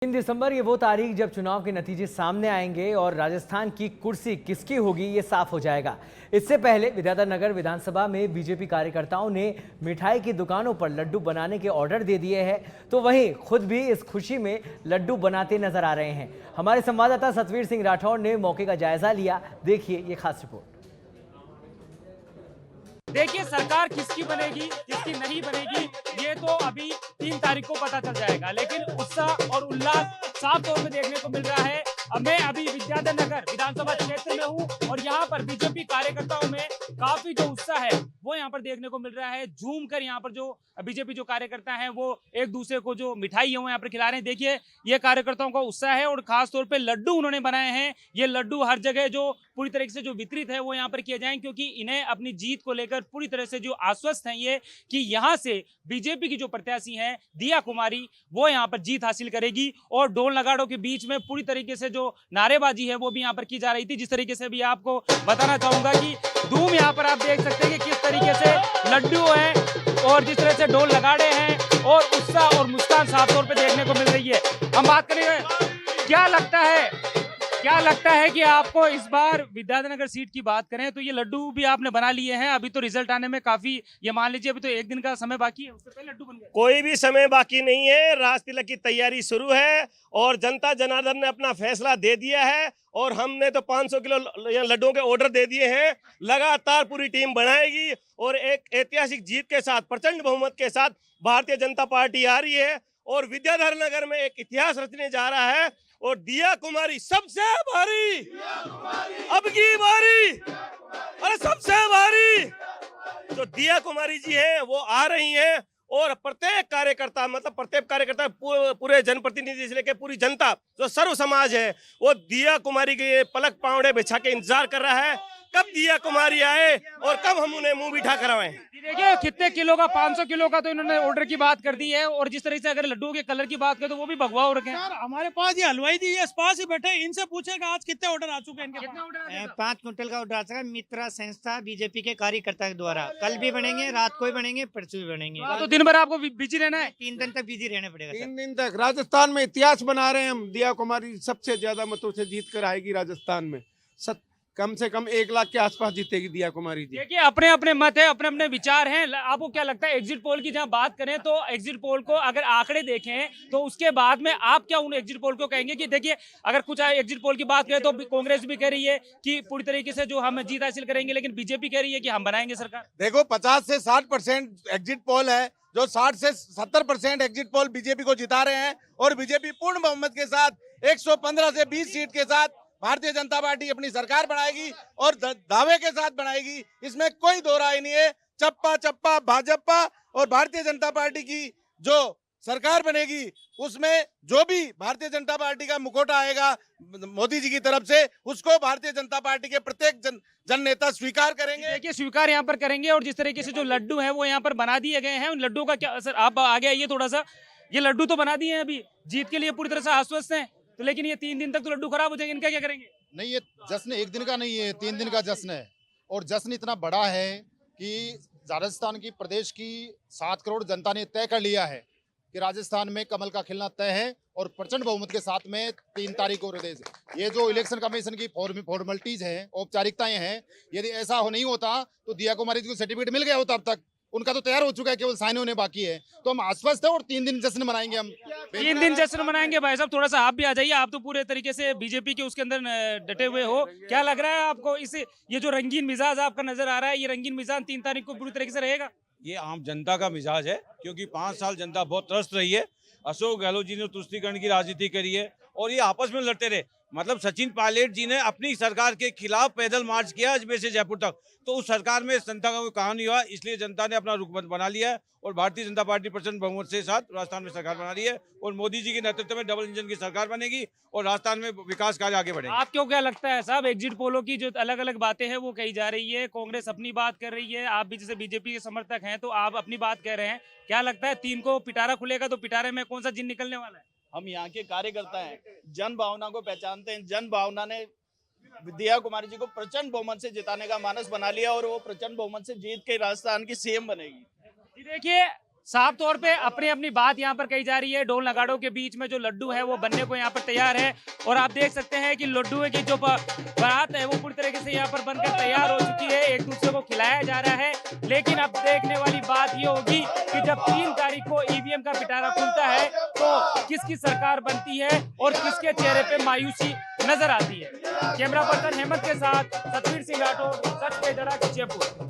3 दिसंबर ये वो तारीख जब चुनाव के नतीजे सामने आएंगे और राजस्थान की कुर्सी किसकी होगी ये साफ हो जाएगा। इससे पहले विद्याधर नगर विधानसभा में बीजेपी कार्यकर्ताओं ने मिठाई की दुकानों पर लड्डू बनाने के ऑर्डर दे दिए हैं, तो वहीं खुद भी इस खुशी में लड्डू बनाते नजर आ रहे हैं। हमारे संवाददाता सतवीर सिंह राठौर ने मौके का जायजा लिया। देखिए ये खास रिपोर्ट। देखिए सरकार किसकी बनेगी किसकी नहीं बनेगी ये तो अभी 3 तारीख को पता चल जाएगा, लेकिन उत्साह और उल्लास साफ तौर पे देखने को मिल रहा है। अब मैं अभी विद्याधर नगर विधानसभा क्षेत्र में हूँ और यहाँ पर बीजेपी कार्यकर्ताओं में काफी जो उत्साह है वो यहाँ पर देखने को मिल रहा है। झूम कर यहाँ पर जो बीजेपी जो कार्यकर्ता हैं वो एक दूसरे को जो मिठाई है वो यहाँ पर खिला रहे हैं। देखिए ये कार्यकर्ताओं का उत्साह है और खास तौर पे लड्डू उन्होंने बनाए हैं। ये लड्डू हर जगह जो पूरी तरीके से जो वितरित है वो यहाँ पर किए जाएंगे, क्योंकि इन्हें अपनी जीत को लेकर पूरी तरह से जो आश्वस्त हैं ये कि यहाँ से बीजेपी की जो प्रत्याशी हैं दिया कुमारी वो यहाँ पर जीत हासिल करेगी। और ढोल नगाड़ों के बीच में पूरी तरीके से जो नारेबाजी है वो भी यहाँ पर की जा रही थी। जिस तरीके से भी आपको बताना चाहूंगा कि धूम यहाँ पर आप देख सकते हैं कि किस तरीके से लड्डू हैं और जिस तरह से ढोल नगाड़े हैं और उत्साह और मुस्कान साफ तौर पर देखने को मिल रही है। हम बात करेंगे क्या लगता है कि आपको इस बार विद्याधर नगर सीट की बात करें तो ये लड्डू भी आपने बना लिए हैं। अभी तो रिजल्ट आने में काफी, ये मान लीजिए अभी तो 1 दिन का समय बाकी है, उससे पहले लड्डू बन गए। कोई भी समय बाकी नहीं है, राज तिलक की तैयारी शुरू है और जनता जनार्दन ने अपना फैसला दे दिया है और हमने तो 500 किलो लड्डुओं के ऑर्डर दे दिए हैं। लगातार पूरी टीम बनाएगी और एक ऐतिहासिक जीत के साथ, प्रचंड बहुमत के साथ भारतीय जनता पार्टी आ रही है और विद्याधर नगर में एक इतिहास रचने जा रहा है। और दिया कुमारी सबसे भारी, अब की बारी, अरे सबसे भारी जो दिया कुमारी जी है वो आ रही हैं और प्रत्येक कार्यकर्ता पूरे जनप्रतिनिधि से लेकर पूरी जनता जो सर्व समाज है वो दिया कुमारी के पलक पावड़े बिछा के इंतजार कर रहा है कब दिया कुमारी आए और कब हम उन्हें मुंह मीठा करवाएं। देखिए कितने किलो का, 500 किलो का तो इन्होंने ऑर्डर की बात कर दी है। और जिस तरह से अगर लड्डुओं के कलर की बात करें तो वो भी भगवा हो रखे हैं। यार हमारे पास ये हलवाई जी ये पास ही बैठे, इनसे पूछेगा आज कितने ऑर्डर आ चुके हैं इनके पास। 5 क्विंटल का ऑर्डर आ चुका मित्रा संस्था बीजेपी के कार्यकर्ता के द्वारा। कल भी बनेंगे, रात को भी बनेंगे, परसों भी बनेंगे। तो दिन भर आपको बिजी रहना है। 3 दिन तक बिजी रहना पड़ेगा। 3 दिन तक राजस्थान में इतिहास बना रहे हैं हम। दिया कुमारी सबसे ज्यादा मतों से जीत कर आएगी राजस्थान में। कम से कम 1 लाख के आसपास जीतेगी दिया कुमारी जी। देखिए अपने अपने मत है, अपने अपने विचार हैं। आपको क्या लगता है एग्जिट पोल की जहां बात करें तो एग्जिट पोल को अगर आंकड़े देखें तो उसके बाद में आप क्या उन एग्जिट पोल को कहेंगे कि देखिए अगर कुछ एग्जिट पोल की बात करें तो कांग्रेस भी कह रही है कि पूरी तरीके से जो हम जीत हासिल करेंगे, लेकिन बीजेपी कह रही है कि हम बनाएंगे सरकार। देखो 50 से 60% एग्जिट पोल है, जो 60 से 70% एग्जिट पोल बीजेपी को जिता रहे हैं और बीजेपी पूर्ण बहुमत के साथ 115 से 20 सीट के साथ भारतीय जनता पार्टी अपनी सरकार बनाएगी और दावे के साथ बनाएगी। इसमें कोई दो राय नहीं है। चप्पा चप्पा भाजपा और भारतीय जनता पार्टी की जो सरकार बनेगी उसमें जो भी भारतीय जनता पार्टी का मुखौटा आएगा मोदी जी की तरफ से उसको भारतीय जनता पार्टी के प्रत्येक जन नेता स्वीकार करेंगे। देखिए स्वीकार यहाँ पर करेंगे। और जिस तरीके से जो लड्डू है वो यहाँ पर बना दिए गए हैं, उन लड्डू का क्या असर, आप आगे आइए थोड़ा सा। ये लड्डू तो बना दिए हैं, अभी जीत के लिए पूरी तरह से आश्वस्त हैं, तो लेकिन ये 3 दिन तक तो लड्डू खराब हो जाएंगे, इनका क्या करेंगे? नहीं, ये जश्न 1 दिन का नहीं है, 3 दिन का जश्न है। और जश्न इतना बड़ा है कि राजस्थान की, प्रदेश की 7 करोड़ जनता ने तय कर लिया है कि राजस्थान में कमल का खिलना तय है और प्रचंड बहुमत के साथ में 3 तारीख को ये जो इलेक्शन कमीशन की फॉर्मेलिटीज हैं, औपचारिकताएं हैं, यदि ऐसा नहीं होता तो दिया कुमारी जी को सर्टिफिकेट मिल गया होता। अब तक उनका तो तैयार हो चुका है, केवल साइन होने बाकी है। तो हम आश्वस्त है और 3 दिन जश्न मनाएंगे। हम 3 दिन जश्न मनाएंगे। भाई साहब थोड़ा सा आप भी आ जाइए, आप तो पूरे तरीके से बीजेपी के उसके अंदर डटे हुए हो। क्या लग रहा है आपको इस ये जो रंगीन मिजाज आपका नजर आ रहा है, ये रंगीन मिजाज 3 तारीख को पूरी तरीके से रहेगा? ये आम जनता का मिजाज है, क्योंकि 5 साल जनता बहुत त्रस्त रही है। अशोक गहलोत जी ने तुष्टीकरण की राजनीति करी है और ये आपस में लड़ते रहे। मतलब सचिन पायलट जी ने अपनी सरकार के खिलाफ पैदल मार्च किया अजमेर से जयपुर तक, तो उस सरकार में जनता का कोई काम नहीं हुआ, इसलिए जनता ने अपना रुख बना लिया है और भारतीय जनता पार्टी प्रचंड बहुमत से साथ राजस्थान में सरकार बना रही है और मोदी जी के नेतृत्व में डबल इंजन की सरकार बनेगी और राजस्थान में विकास कार्य आगे बढ़ेगा। आपको क्या लगता है साहब, एग्जिट पोलों की जो अलग अलग बातें हैं वो कही जा रही है, कांग्रेस अपनी बात कर रही है, आप भी जैसे बीजेपी के समर्थक हैं तो आप अपनी बात कह रहे हैं, क्या लगता है 3 को पिटारा खुलेगा तो पिटारे में कौन सा जिन निकलने वाला है? हम यहाँ के कार्यकर्ता हैं, जन भावना को पहचानते हैं। जन भावना ने दिया कुमारी जी को प्रचंड बहुमत से जिताने का मानस बना लिया और वो प्रचंड बहुमत से जीत के राजस्थान की सीएम बनेगी। जी देखिए साफ तौर पे अपनी अपनी बात यहाँ पर कही जा रही है। ढोल नगाड़ों के बीच में जो लड्डू है वो बनने को यहाँ पर तैयार है और आप देख सकते हैं कि लड्डू की जो बारात है वो पूरी तरीके से यहाँ पर बनकर तैयार हो चुकी है, एक दूसरे को खिलाया जा रहा है। लेकिन अब देखने वाली बात ये होगी कि जब 3 तारीख को ईवीएम का पिटारा खुलता है तो किसकी सरकार बनती है और किसके चेहरे पे मायूसी नजर आती है। कैमरा पर्सन हेमंत के साथ सतवीर सिंह राठौर, सच पे जड़ा, जयपुर।